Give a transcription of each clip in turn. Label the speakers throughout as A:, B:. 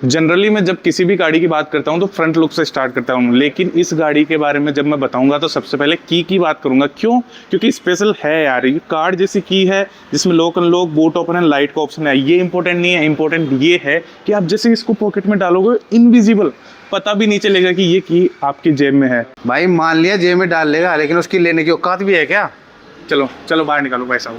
A: Generally मैं जब किसी भी गाड़ी की बात करता हूं तो फ्रंट लुक से स्टार्ट करता हूं, लेकिन इस गाड़ी के बारे में जब मैं बताऊंगा तो सबसे पहले की बात करूंगा। क्यों? क्योंकि स्पेशल है यार, ये कार्ड जैसी की है जिसमें lock unlock, boot open and light का ऑप्शन है। ये इंपॉर्टेंट नहीं है, इंपॉर्टेंट ये है कि आप जैसे इसको पॉकेट में डालोगे इनविजिबल, पता भी नहीं चलेगा कि ये की आपकी जेब में है।
B: भाई मान लिया जेब में डाल लेगा, लेकिन उसकी लेने की औकात भी है क्या?
A: चलो चलो बाहर निकालो भाई साहब,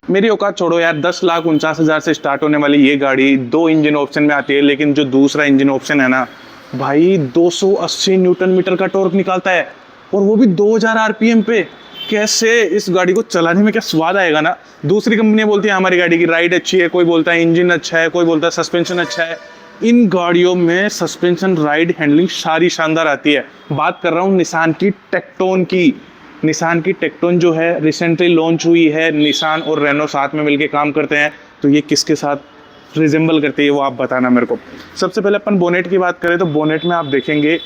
A: मेरी औकात छोड़ो यार। 10,49,000 से स्टार्ट होने वाली ये गाड़ी 2 इंजन ऑप्शन में आती है, लेकिन जो दूसरा इंजन ऑप्शन है ना भाई 280 न्यूटन मीटर का टॉर्क निकालता है, और वो भी 2000 आरपीएम पे। कैसे इस गाड़ी को चलाने में क्या स्वाद आएगा ना। दूसरी कंपनियां बोलती है हमारी गाड़ी की राइड अच्छी है, कोई बोलता है इंजन अच्छा है, कोई बोलता है सस्पेंशन अच्छा है। इन गाड़ियों में सस्पेंशन, राइड, हैंडलिंग सारी शानदार आती है। बात कर रहा हूँ निसान की टेक्टोन की। निसान की टेक्टोन जो है रिसेंटली लॉन्च हुई है। निसान और रेनो साथ में मिलके काम करते हैं, तो ये किसके साथ रिजेंबल करती है वो आप बताना मेरे को। सबसे पहले अपन बोनेट की बात करें तो बोनेट में आप देखेंगे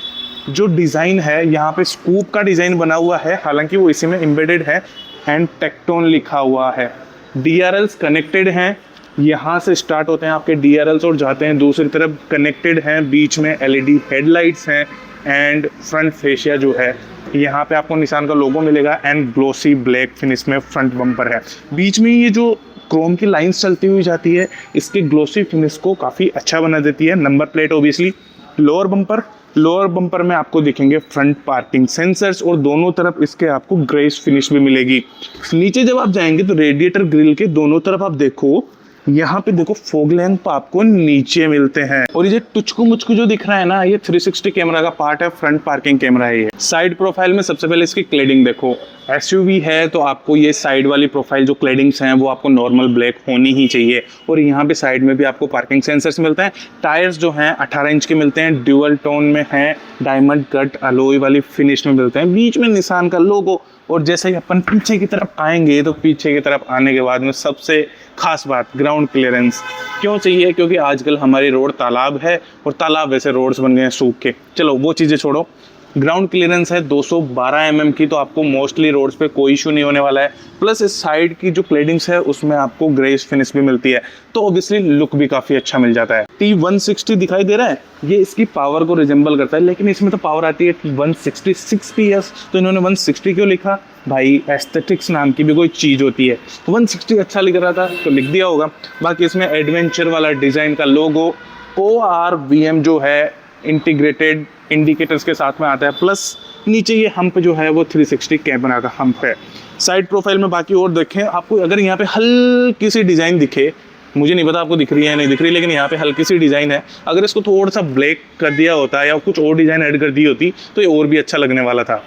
A: जो डिज़ाइन है यहाँ पे स्कूप का डिज़ाइन बना हुआ है, हालांकि वो इसी में एम्बेडेड है एंड टेक्टोन लिखा हुआ है। DRLs कनेक्टेड हैं, यहाँ से स्टार्ट होते हैं आपके DRLs और जाते हैं दूसरी तरफ, कनेक्टेड हैं। बीच में LED हेडलाइट्स हैं एंड फ्रंट फेशिया जो है यहाँ पे आपको निशान का लोगो मिलेगा एंड ग्लोसी ब्लैक फिनिश में फ्रंट बम्पर है। बीच में ये जो क्रोम की लाइंस चलती हुई जाती है इसके ग्लोसी फिनिश को काफ़ी अच्छा बना देती है। Number plate obviously. Lower bumper में आपको दिखेंगे फ्रंट पार्किंग सेंसर्स और दोनों तरफ इसके आपको ग्रेस फिनिश भी मिलेगी। नीचे जब आप जाएंगे तो रेडिएटर ग्रिल के दोनों तरफ आप देखो, यहाँ पे देखो फॉग लैंप आपको नीचे मिलते हैं। और ये टुचकू मुचकू जो दिख रहा है ना, ये 360 कैमरा का पार्ट है, फ्रंट पार्किंग कैमरा है ये। साइड प्रोफाइल में सबसे पहले इसकी क्लेडिंग देखो। SUV है तो आपको ये साइड वाली प्रोफाइल जो क्लेडिंग्स हैं वो आपको नॉर्मल ब्लैक होनी ही चाहिए। और यहाँ पे साइड में भी आपको पार्किंग सेंसर्स मिलते हैं। टायर्स जो हैं 18 इंच के मिलते हैं, ड्यूअल टोन में हैं, डायमंड कट अलॉय वाली फिनिश में मिलते हैं। बीच में निशान का लोगो। और जैसे ही अपन पीछे की तरफ आएंगे तो पीछे की तरफ आने के बाद में सबसे खास बात ग्राउंड क्लियरेंस क्यों चाहिए, क्योंकि आजकल हमारी रोड तालाब है और तालाब वैसे रोड्स बन गए हैं सूख के। चलो वो चीज़ें छोड़ो, ग्राउंड क्लियरेंस है 212 mm की, तो आपको मोस्टली रोड्स पे कोई इशू नहीं होने वाला है। प्लस इस साइड की जो क्लेडिंग्स है उसमें आपको ग्रेस फिनिश भी मिलती है, तो ऑब्वियसली लुक भी काफ़ी अच्छा मिल जाता है। T160 दिखाई दे रहा है, ये इसकी पावर को रिजेंबल करता है, लेकिन इसमें तो पावर आती है 166 PS। तो इन्होंने 160 क्यों लिखा भाई? एस्थेटिक्स नाम की भी कोई चीज़ होती है, 160 अच्छा लिख रहा था तो लिख दिया होगा। बाकी इसमें एडवेंचर वाला डिज़ाइन का लोगो, ORVM जो है इंटीग्रेटेड इंडिकेटर्स के साथ में आता है। प्लस नीचे ये हम्प जो है वो 360 कैमरा का हम्प है। साइड प्रोफाइल में बाकी और देखें आपको, अगर यहाँ पे हल्की सी डिज़ाइन दिखे, मुझे नहीं पता आपको दिख रही है नहीं दिख रही, लेकिन यहाँ पे हल्की सी डिज़ाइन है। अगर इसको थोड़ा सा ब्लैक कर दिया होता या कुछ और डिज़ाइन ऐड कर दी होती तो ये और भी अच्छा लगने वाला था।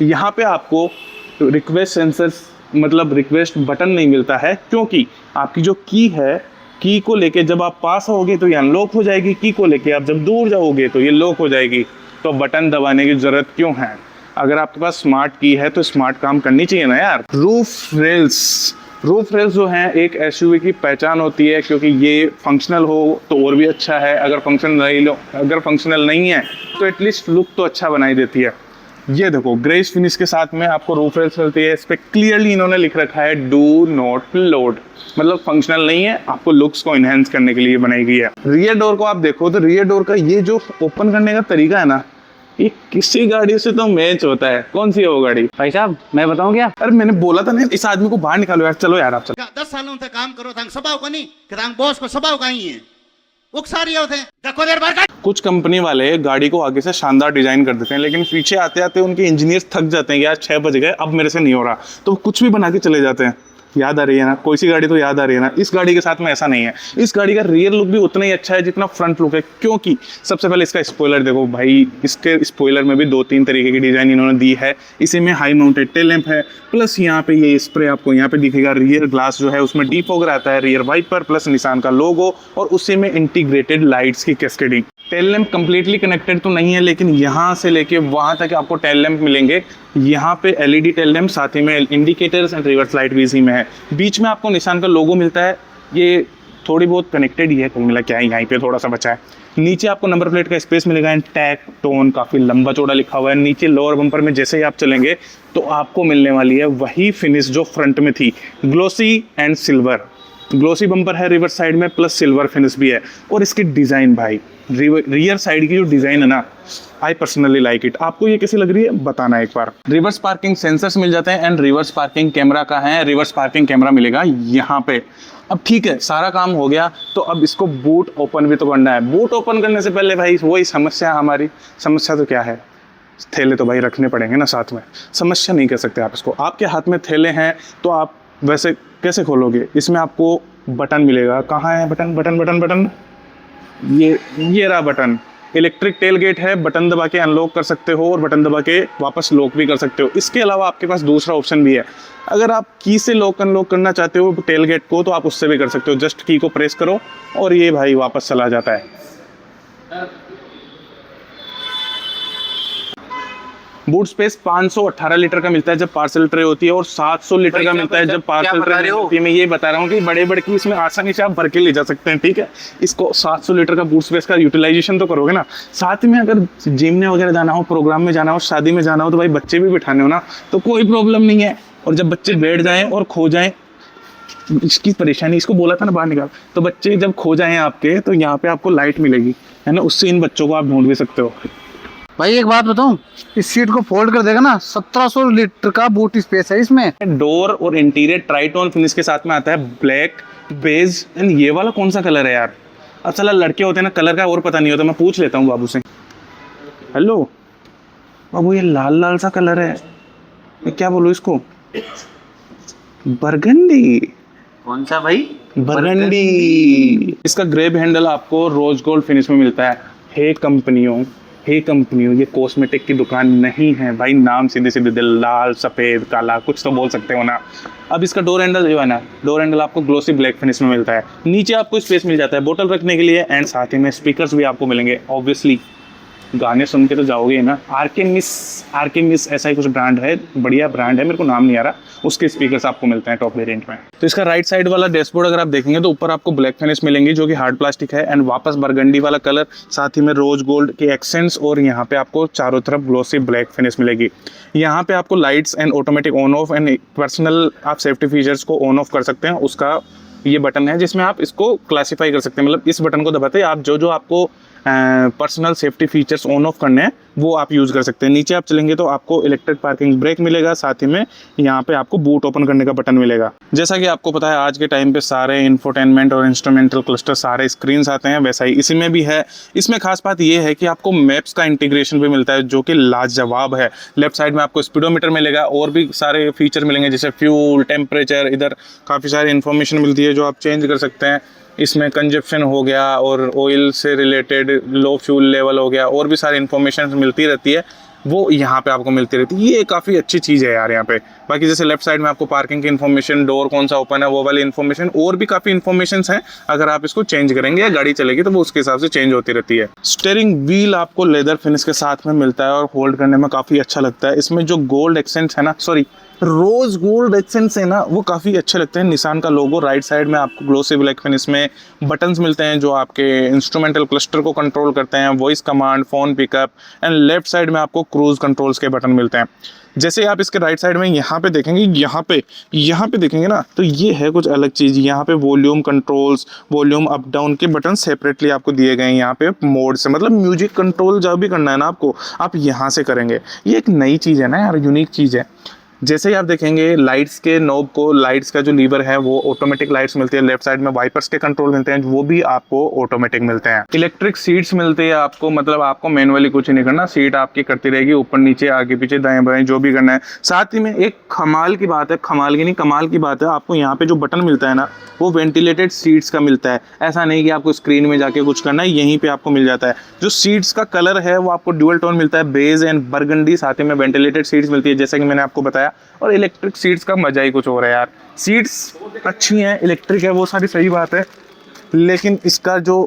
A: यहाँ पे आपको रिक्वेस्ट सेंसर्स मतलब रिक्वेस्ट बटन नहीं मिलता है, क्योंकि आपकी जो की है, की को लेके जब आप पास होगे तो ये अनलॉक हो जाएगी, की को लेके आप जब दूर जाओगे तो ये लॉक हो जाएगी। तो बटन दबाने की ज़रूरत क्यों है? अगर आपके पास स्मार्ट की है तो स्मार्ट काम करनी चाहिए ना यार। रूफ रेल्स जो हैं एक SUV की पहचान होती है, क्योंकि ये फंक्शनल हो तो और भी अच्छा है। अगर फंक्शनल नहीं है तो एटलीस्ट लुक तो अच्छा बनाई देती है। ये देखो ग्रेस फिनिश के साथ में आपको रूफ रेल्स मिलती है। इस पर क्लियरली इन्होंने लिख रखा है डू नॉट लोड, मतलब फंक्शनल नहीं है, आपको लुक्स को इनहेंस करने के लिए बनाई गई है। रियर डोर को आप देखो तो रियर डोर का ये जो ओपन करने का तरीका है ना, ये किसी गाड़ी से तो मैच होता है। कौन सी है वो गाड़ी?
B: भाई साहब मैं बताऊं क्या?
A: अरे मैंने बोला था ना इस आदमी को बाहर निकालो यार। चलो यार आप चलो।
C: 10 सालों से काम करो था स्वभाव को नहीं कि बॉस को स्वभाव का ही है उकसारी होते हैं। देखो देर बार
A: कुछ कंपनी वाले गाड़ी को आगे से शानदार डिजाइन कर देते हैं, लेकिन पीछे आते आते उनके इंजीनियर्स थक जाते हैं, यार 6 बज गए अब मेरे से नहीं हो रहा, तो कुछ भी बना के चले जाते हैं। याद आ रही है ना कोई सी गाड़ी? तो याद आ रही है ना। इस गाड़ी के साथ में ऐसा नहीं है। इस गाड़ी का रियर लुक भी उतना ही अच्छा है जितना फ्रंट लुक है, क्योंकि सबसे पहले इसका स्पॉइलर देखो भाई। इसके स्पॉइलर में भी 2-3 तरीके की डिजाइन इन्होंने दी है। इसी में हाई माउंटेड टेल लैंप है, प्लस यहाँ पे ये स्प्रे आपको यहाँ पे दिखेगा। रियर ग्लास जो है उसमें डीफॉग रहता है, रियर वाइपर प्लस निशान का लोगो, और उसी में इंटीग्रेटेड लाइट्स की cascading. Tail lamp completely connected तो नहीं है, लेकिन यहाँ से लेके वहाँ तक आपको टेल लैंप मिलेंगे। यहाँ पे LED टेल लैंप, साथ ही में इंडिकेटर्स एंड रिवर्स लाइट भी इसी में है। बीच में आपको निशान का लोगो मिलता है, ये थोड़ी बहुत कनेक्टेड ही है, कुल मिला क्या है यहाँ पे थोड़ा सा बचा है। नीचे आपको नंबर प्लेट का स्पेस मिलेगा एंड टेक्टोन काफ़ी लंबा चौड़ा लिखा हुआ है। नीचे लोअर बम्पर में जैसे ही आप चलेंगे तो आपको मिलने वाली है वही फिनिश जो फ्रंट में थी, glossy and silver. Glossy bumper है रिवर्स साइड में, प्लस सिल्वर फिनिश भी है। और इसकी डिज़ाइन भाई, रियर साइड की जो डिज़ाइन है ना, आई पर्सनली लाइक इट। आपको ये कैसी लग रही है बताना एक बार। रिवर्स पार्किंग सेंसर्स मिल जाते हैं एंड रिवर्स पार्किंग कैमरा का है, रिवर्स पार्किंग कैमरा मिलेगा यहाँ पे। अब ठीक है, सारा काम हो गया, तो अब इसको बूट ओपन भी तो करना है। बूट ओपन करने से पहले भाई वही समस्या, हमारी समस्या तो क्या है, थैले तो भाई रखने पड़ेंगे ना साथ में। समस्या नहीं कह सकते आप इसको, आपके हाथ में थैले हैं तो आप वैसे कैसे खोलोगे। इसमें आपको बटन मिलेगा, कहाँ है बटन, बटन बटन बटन, ये रहा बटन। इलेक्ट्रिक टेल गेट है, बटन दबा के अनलॉक कर सकते हो और बटन दबा के वापस लॉक भी कर सकते हो। इसके अलावा आपके पास दूसरा ऑप्शन भी है, अगर आप की से लॉक अनलॉक करना चाहते हो टेल गेट को तो आप उससे भी कर सकते हो। जस्ट की को प्रेस करो और ये भाई वापस चला जाता है। बूट स्पेस 518 लीटर का मिलता है जब पार्सल ट्रे होती है, और 700 लीटर का मिलता है जब पार्सल ट्रे होती है। मैं ये बता रहा हूँ कि बड़े बड़े की इसमें आसानी से आप भर के ले जा सकते हैं, ठीक है। इसको 700 लीटर का बूट स्पेस का यूटिलाइजेशन तो करोगे ना। साथ में अगर जिम में वगैरह जाना हो, प्रोग्राम में जाना हो, शादी में जाना हो, तो भाई बच्चे भी बिठाने हो ना, तो कोई प्रॉब्लम नहीं है। और जब बच्चे बैठ जाएं और खो जाएं, इसकी परेशानी, इसको बोला था ना बाहर निकाल, तो बच्चे जब खो जाएं आपके, तो यहाँ पे आपको लाइट मिलेगी, है ना, उससे इन बच्चों को आप ढूंढ भी सकते हो।
B: भाई एक बात बताऊं, इस सीट को फोल्ड कर देगा ना, 1700 लीटर का बूट स्पेस है इसमें।
A: डोर और इंटीरियर ट्राइटोन फिनिश के साथ में आता है, ब्लैक, बेज एंड ये वाला कौन सा कलर है यार। अब चला, लड़के होते हैं ना, कलर का और पता नहीं होता, मैं पूछ लेता हूँ बाबू से। हेलो बाबू, ये लाल लाल सा कलर है, मैं क्या बोलूँ इसको, बरगंडी।
B: कौन सा भाई?
A: बरगंडी। इसका ग्रेब हैंडल आपको रोज गोल्ड फिनिश में मिलता है। हे कंपनियों, ये कॉस्मेटिक की दुकान नहीं है भाई, नाम सीधे सीधे दिल, लाल सफ़ेद काला कुछ तो बोल सकते हो ना। अब इसका डोर हैंडल जो है ना, डोर हैंडल आपको ग्लोसी ब्लैक फिनिश में मिलता है। नीचे आपको स्पेस मिल जाता है बोतल रखने के लिए, एंड साथ ही में स्पीकर्स भी आपको मिलेंगे। ऑब्वियसली गाने सुन के तो जाओगे ना। आरके मिस ऐसा ही कुछ ब्रांड है, बढ़िया ब्रांड है, मेरे को नाम नहीं आ रहा, उसके स्पीकर्स आपको मिलते हैं टॉप वेरिएंट में। तो इसका राइट साइड वाला डैशबोर्ड अगर आप देखेंगे तो ऊपर आपको ब्लैक फिनिश मिलेंगी जो कि हार्ड प्लास्टिक है, एंड वापस बरगंडी वाला कलर, साथ ही में रोज गोल्ड के एक्सेंट्स, और यहाँ पे आपको चारों तरफ ग्लोसी ब्लैक फिनिश मिलेगी। यहाँ पे आपको lights and automatic on off and personal आप सेफ्टी फीचर्स को ऑन ऑफ कर सकते हैं। उसका ये बटन है जिसमें आप इसको क्लासीफाई कर सकते हैं, मतलब इस बटन को दबाते आप जो आपको personal safety features on off करने हैं वो आप यूज़ कर सकते हैं। नीचे आप चलेंगे तो आपको इलेक्ट्रिक पार्किंग ब्रेक मिलेगा, साथ ही में यहाँ पे आपको बूट ओपन करने का बटन मिलेगा। जैसा कि आपको पता है आज के टाइम पे सारे इंफोटेनमेंट और इंस्ट्रूमेंटल क्लस्टर सारे स्क्रीन्स आते हैं, वैसा ही इसी में भी है। इसमें खास बात ये है कि आपको मैप्स का इंटीग्रेशन भी मिलता है जो कि लाजवाब है। लेफ्ट साइड में आपको स्पीडोमीटर मिलेगा और भी सारे फीचर मिलेंगे जैसे फ्यूल, टेम्परेचर, इधर काफ़ी सारी इन्फॉर्मेशन मिलती है जो आप चेंज कर सकते हैं। इसमें कंजप्शन हो गया और ऑयल से रिलेटेड लो फ्यूल लेवल हो गया, और भी सारी इन्फॉर्मेशन मिलती रहती है, वो यहाँ पे आपको मिलती रहती है। ये काफ़ी अच्छी चीज़ है यार यहाँ पे। बाकी जैसे लेफ्ट साइड में आपको पार्किंग की इन्फॉर्मेशन, डोर कौन सा ओपन है वो वाली इन्फॉर्मेशन, और भी काफ़ी इन्फॉर्मेशन हैं। अगर आप इसको चेंज करेंगे या गाड़ी चलेगी तो वो उसके हिसाब से चेंज होती रहती है। स्टीयरिंग व्हील आपको लेदर फिनिश के साथ में मिलता है और होल्ड करने में काफ़ी अच्छा लगता है। इसमें जो गोल्ड एक्सेंट्स है ना, रोज गोल्ड एक्सेंट्स है ना, वो काफ़ी अच्छे लगते हैं। निशान का लोगो, राइट साइड में आपको ग्लोसी ब्लैक फिनिश में बटन्स मिलते हैं जो आपके इंस्ट्रूमेंटल क्लस्टर को कंट्रोल करते हैं, voice command, phone pickup, and left side में आपको क्रूज कंट्रोल्स के बटन मिलते हैं। जैसे आप इसके राइट साइड में यहाँ पे देखेंगे, यहाँ पे देखेंगे ना, तो ये है कुछ अलग चीज़। यहाँ पे volume controls, volume up down के बटन सेपरेटली आपको दिए गए हैं। यहाँ पे मोड से मतलब म्यूजिक कंट्रोल जब भी करना है ना आपको, आप यहाँ से करेंगे। ये एक नई चीज़ है ना यार, यूनिक चीज़ है। जैसे ही आप देखेंगे लाइट्स के नॉब को, लाइट्स का जो लीवर है वो ऑटोमेटिक लाइट्स मिलती है। लेफ्ट साइड में वाइपर्स के कंट्रोल मिलते हैं, वो भी आपको ऑटोमेटिक मिलते हैं। इलेक्ट्रिक सीट्स मिलती है आपको, मतलब आपको मैनुअली कुछ नहीं करना, सीट आपकी करती रहेगी ऊपर नीचे आगे पीछे दाएं बाएं जो भी करना है। साथ ही में एक कमाल की बात है, कमाल की बात है, आपको यहाँ पे जो बटन मिलता है ना वो वेंटिलेटेड सीट्स का मिलता है। ऐसा नहीं कि आपको स्क्रीन में जाके कुछ करना है, यहीं पे आपको मिल जाता है। जो सीट्स का कलर है वो आपको ड्यूअल टोन मिलता है, बेज एंड बरगंडी, साथ ही में वेंटिलेटेड सीट्स मिलती है जैसा कि मैंने आपको बताया। और इलेक्ट्रिक सीट्स का मजा ही कुछ और है यार। सीट्स अच्छी हैं, इलेक्ट्रिक है, वो सारी सही बात है, लेकिन इसका जो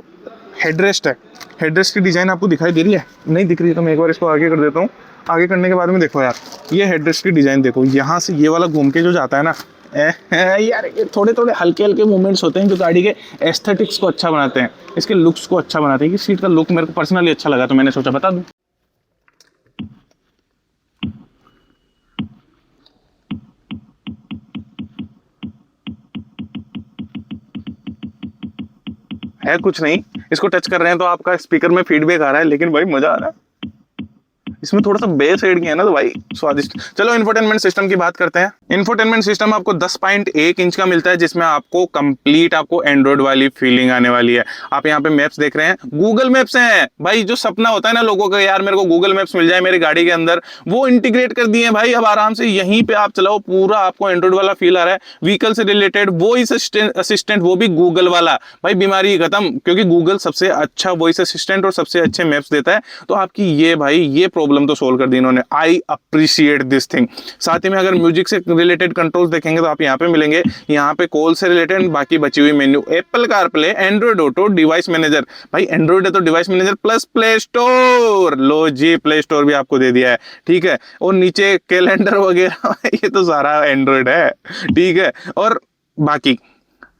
A: हेडरेस्ट है, हेडरेस्ट की डिज़ाइन आपको दिखाई दे रही है? नहीं दिख रही है तो मैं एक बार इसको आगे कर देता हूँ। आगे करने के बाद में देखो यार, ये हेडरेस्ट की डिज़ाइन देखो, यहाँ से ये वाला घूम के जो जाता है ना यार, ये थोड़े हल्के मूवमेंट्स होते हैं जो गाड़ी के एस्थेटिक्स को अच्छा बनाते हैं, इसके लुक्स को अच्छा बनाते हैं। कि सीट का लुक मेरे को पर्सनली अच्छा लगा तो मैंने सोचा बता दूँ। है कुछ नहीं, इसको टच कर रहे हैं तो आपका स्पीकर में फीडबैक आ रहा है, लेकिन भाई मजा आ रहा है। इसमें थोड़ा सा बेस ऐड किया है ना तो भाई स्वादिष्ट। चलो इंफोटेनमेंट सिस्टम की बात करते हैं। इंफोटेनमेंट सिस्टम आपको 10.1 इंच का मिलता है, जिसमें आपको कंप्लीट आपको एंड्रॉइड वाली फीलिंग आने वाली है। आप यहाँ पे मैप्स देख रहे हैं, गूगल मैप्स हैं भाई। जो सपना होता है ना लोगों का, यार मेरे को गूगल मैप्स मिल जाए मेरी गाड़ी के अंदर, वो इंटीग्रेट कर दिए भाई। अब आराम से यहीं पे आप चलाओ, पूरा आपको एंड्रॉइड वाला फील आ रहा है। व्हीकल से रिलेटेड वॉइस असिस्टेंट, वो भी गूगल वाला भाई। बीमारी खत्म, क्योंकि गूगल सबसे अच्छा वॉइस असिस्टेंट और सबसे अच्छे मैप्स देता है। तो आपकी ये भाई ये प्रॉब्लम तो सोल्व कर दी इन्होंने। I appreciate this thing. साथ ही में अगर म्यूजिक से रिलेटेड कंट्रोल्स देखेंगे तो आप यहाँ पे मिलेंगे, यहाँ पे कॉल से रिलेटेड बाकी बची हुई menu, Apple CarPlay, Android Auto, device manager. भाई एंड्रॉइड है तो device manager plus Play Store, लो जी प्ले स्टोर भी आपको दे दिया है, ठीक है। और नीचे कैलेंडर वगैरह ये तो सारा एंड्रॉइड है, ठीक है। और बाकी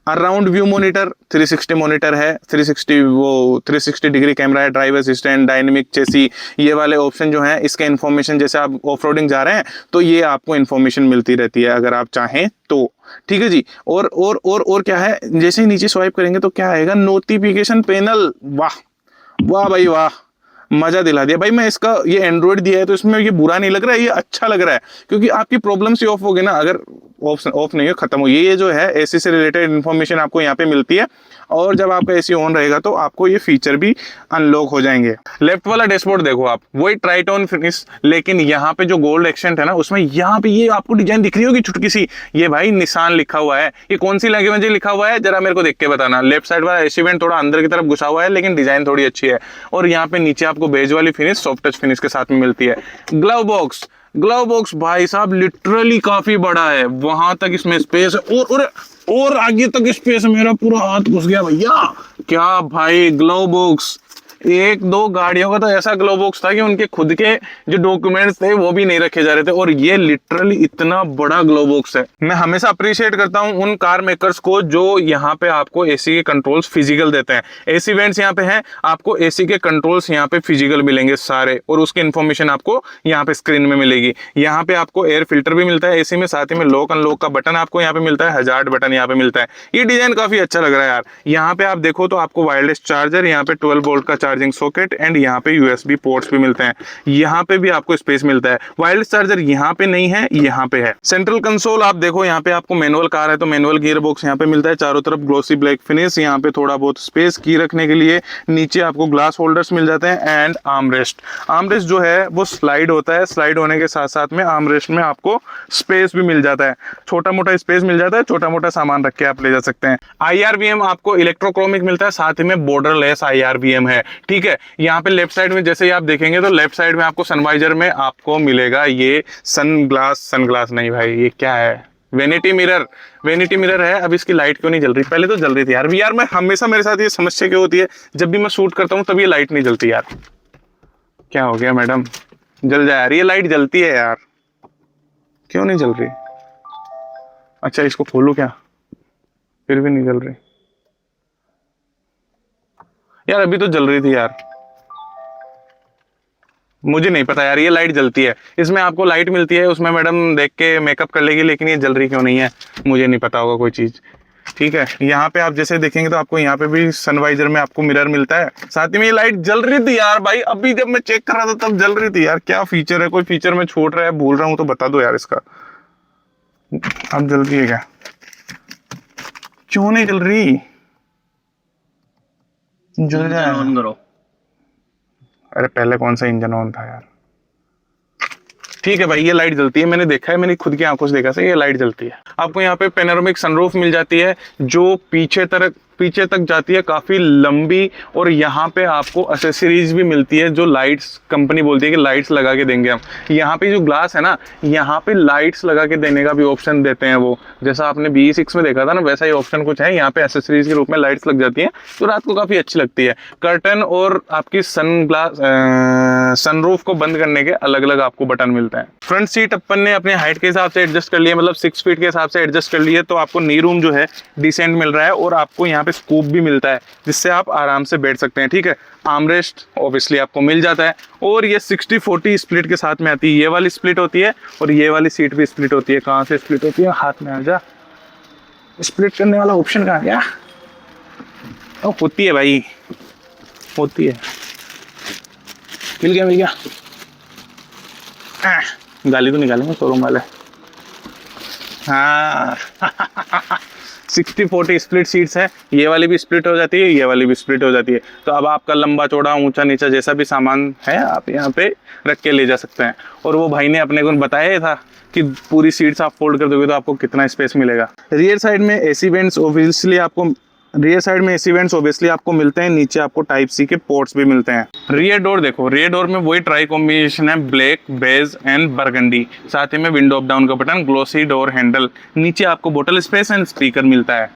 A: अराउंड व्यू मॉनिटर 360 मॉनिटर है, 360 डिग्री कैमरा है, ड्राइव असिस्टेंट, डायनेमिक चेसी, ये वाले ऑप्शन जो हैं इसके इन्फॉर्मेशन, जैसे आप ऑफ रोडिंग जा रहे हैं तो ये आपको इन्फॉर्मेशन मिलती रहती है अगर आप चाहें तो, ठीक है जी। और क्या है, जैसे ही नीचे स्वाइप करेंगे तो क्या आएगा, नोटिफिकेशन पैनल। वाह वाह भाई वाह, मजा दिला दिया भाई। मैं इसका ये एंड्रॉइड दिया है तो इसमें ये बुरा नहीं लग रहा है, ये अच्छा लग रहा है, क्योंकि आपकी प्रॉब्लम से ऑफ हो गई ना। अगर ऑफ नहीं हो, खत्म हो, ये जो है एसी से रिलेटेड इन्फॉर्मेशन आपको यहाँ पे मिलती है। और जब आपका एसी ऑन रहेगा तो आपको ये फीचर भी अनलॉक हो जाएंगे। लेफ्ट वाला डैशबोर्ड देखो आप, वही ट्राइटोन फिनिश, लेकिन यहाँ पे जो गोल्ड एक्सेंट है ना, उसमें यहाँ पे ये आपको डिजाइन दिख रही होगी छुटकी सी, ये भाई निशान लिखा हुआ है। ये कौन सी लैंग्वेज लिखा हुआ है जरा मेरे को देख के बताना। लेफ्ट साइड वाला एसी वेंट थोड़ा अंदर की तरफ घुसा हुआ है, लेकिन डिजाइन थोड़ी अच्छी है। और यहाँ पे नीचे आपको बेज वाली फिनिश सॉफ्ट टच फिनिश के साथ में मिलती है। ग्लव बॉक्स भाई साहब लिटरली काफी बड़ा है, वहां तक इसमें स्पेस है, और आगे तक स्पेस, मेरा पूरा हाथ घुस गया भैया। क्या भाई ग्लव बॉक्स, एक दो गाड़ियों का तो ऐसा ग्लव बॉक्स था कि उनके खुद के जो डॉक्यूमेंट्स थे वो भी नहीं रखे जा रहे थे, और ये लिटरली इतना बड़ा ग्लव बॉक्स है। मैं हमेशा अप्रिशिएट करता हूं उन कार मेकर्स को जो यहाँ पे आपको एसी के कंट्रोल्स फिजिकल देते हैं। एसी वेंट्स यहाँ पे हैं, आपको एसी के कंट्रोल्स यहाँ पे फिजिकल मिलेंगे सारे, और उसकी इन्फॉर्मेशन आपको यहाँ पे स्क्रीन में मिलेगी। यहाँ पे आपको एयर फिल्टर भी मिलता है एसी में, साथ ही में लॉक अनलॉक का बटन आपको यहाँ पे मिलता है, हजार्ड बटन यहाँ पे मिलता है। ये डिजाइन काफी अच्छा लग रहा है यार। यहाँ पे आप देखो तो आपको वायरलेस चार्जर, यहाँ पे 12 वोल्ट का चार्जिंग सॉकेट, एंड यहाँ पे यूएसबी पोर्ट्स भी मिलते हैं। यहाँ पे भी आपको स्पेस मिलता है। वायरलेस चार्जर यहाँ पे नहीं है, यहाँ पे है। सेंट्रल कंसोल आप देखो, यहाँ पे आपको मैनुअल कार है तो मैनुअल गियर बॉक्स यहाँ पे मिलता है, चारों तरफ ग्लोसी ब्लैक फिनिश, यहाँ पे थोड़ा बहुत स्पेस की रखने के लिए, नीचे आपको ग्लास होल्डर्स मिल जाते हैं, एंड आर्मरेस्ट जो है वो स्लाइड होता है। स्लाइड होने के साथ साथ में आर्मरेस्ट में आपको स्पेस भी मिल जाता है, छोटा मोटा स्पेस मिल जाता है, छोटा मोटा सामान रख के आप ले जा सकते हैं। IRBM आपको इलेक्ट्रोक्रोमिक मिलता है, साथ ही में बॉर्डरलेस IRBM है, ठीक है। यहाँ पे लेफ्ट साइड में जैसे ही आप देखेंगे तो लेफ्ट साइड में आपको सनवाइजर में आपको मिलेगा ये सनग्लास नहीं भाई, ये क्या है, वेनिटी मिरर है। अब इसकी लाइट क्यों नहीं जल रही, पहले तो जल रही थी यार मैं हमेशा, मेरे साथ ये समस्या क्यों होती है, जब भी मैं शूट करता हूँ तब ये लाइट नहीं जलती यार। क्या हो गया मैडम, जल जाए यार, ये लाइट जलती है यार, क्यों नहीं जल रही। अच्छा इसको खोलूं क्या, फिर भी नहीं जल रही यार, अभी तो जल रही थी यार, मुझे नहीं पता यार। ये लाइट जलती है, इसमें आपको लाइट मिलती है, उसमें मैडम देख के मेकअप कर लेगी, लेकिन ये जल रही क्यों नहीं है मुझे नहीं पता होगा कोई चीज, ठीक है। यहाँ पे आप जैसे देखेंगे तो आपको यहाँ पे भी सनवाइजर में आपको मिरर मिलता है, साथ ही में ये लाइट जल रही थी यार भाई, अभी जब मैं चेक कर रहा था तब जल रही थी यार। क्या फीचर है, कोई फीचर मैं छोड़ रहा है, भूल रहा हूँ तो बता दो यार इसका। अब जल्दी है क्या, क्यों नहीं जल रही, जल जाए ऑन करो। अरे पहले कौन सा इंजन ऑन था यार, ठीक है भाई ये लाइट जलती है, मैंने देखा है, मैंने खुद की आंखों से देखा है, ये लाइट जलती है। आपको यहाँ पे पेनोरामिक सनरूफ मिल जाती है जो पीछे तक जाती है, काफी लंबी, और यहाँ पे आपको एक्सेसरीज भी मिलती है जो लाइट्स, कंपनी बोलती है कि लाइट्स लगा के देंगे हम। यहाँ पे जो ग्लास है ना, यहाँ पे लाइट्स लगा के देने का भी ऑप्शन देते हैं वो, जैसा आपने BE6 में देखा था ना, वैसा ही ऑप्शन कुछ है। यहाँ पे एक्सेसरीज के रूप में लाइट्स लग जाती हैं तो रात को काफी अच्छी लगती है। कर्टन और आपकी सनरूफ को बंद करने के अलग अलग आपको बटन मिलते हैं। फ्रंट सीट अपन ने अपने हाइट के हिसाब से एडजस्ट कर लिया, मतलब 6 फीट के हिसाब से एडजस्ट कर लिए, तो आपको नी रूम जो है डिसेंट मिल रहा है, और आपको यहाँ पे स्कूप भी मिलता है जिससे आप आराम से बैठ सकते हैं, ठीक है। आर्मरेस्ट ऑब्वियसली आपको मिल जाता है, और ये 60-40 स्प्लिट के साथ में आती है। ये वाली स्प्लिट होती है और ये वाली सीट भी स्प्लिट होती है। कहाँ से स्प्लिट होती है, हाथ में आ जा, स्प्लिट करने वाला ऑप्शन कहाँ गया, ओ होती है भाई, होती है। मिल गया मिल गया। गाली तो निकालेंगे शोरूम वाले। हाँ 60-40 स्प्लिट सीट्स है, ये वाली भी स्प्लिट हो जाती है, ये वाली भी स्प्लिट हो जाती है। तो अब आपका लंबा चौड़ा ऊंचा नीचा जैसा भी सामान है आप यहाँ पे रख के ले जा सकते हैं। और वो भाई ने अपने को बताया था कि पूरी सीट्स आप फोल्ड कर दोगे तो आपको कितना स्पेस मिलेगा। रियर साइड में एसी वेंट्स ऑब्वियसली आपको मिलते हैं। नीचे आपको टाइप सी के पोर्ट्स भी मिलते हैं। रियर डोर देखो, रियर डोर में वही ट्राई कॉम्बिनेशन है, ब्लैक, बेज एंड बर्गंडी। साथ ही में विंडो अप डाउन का बटन, ग्लोसी डोर हैंडल, नीचे आपको बोतल स्पेस एंड स्पीकर मिलता है।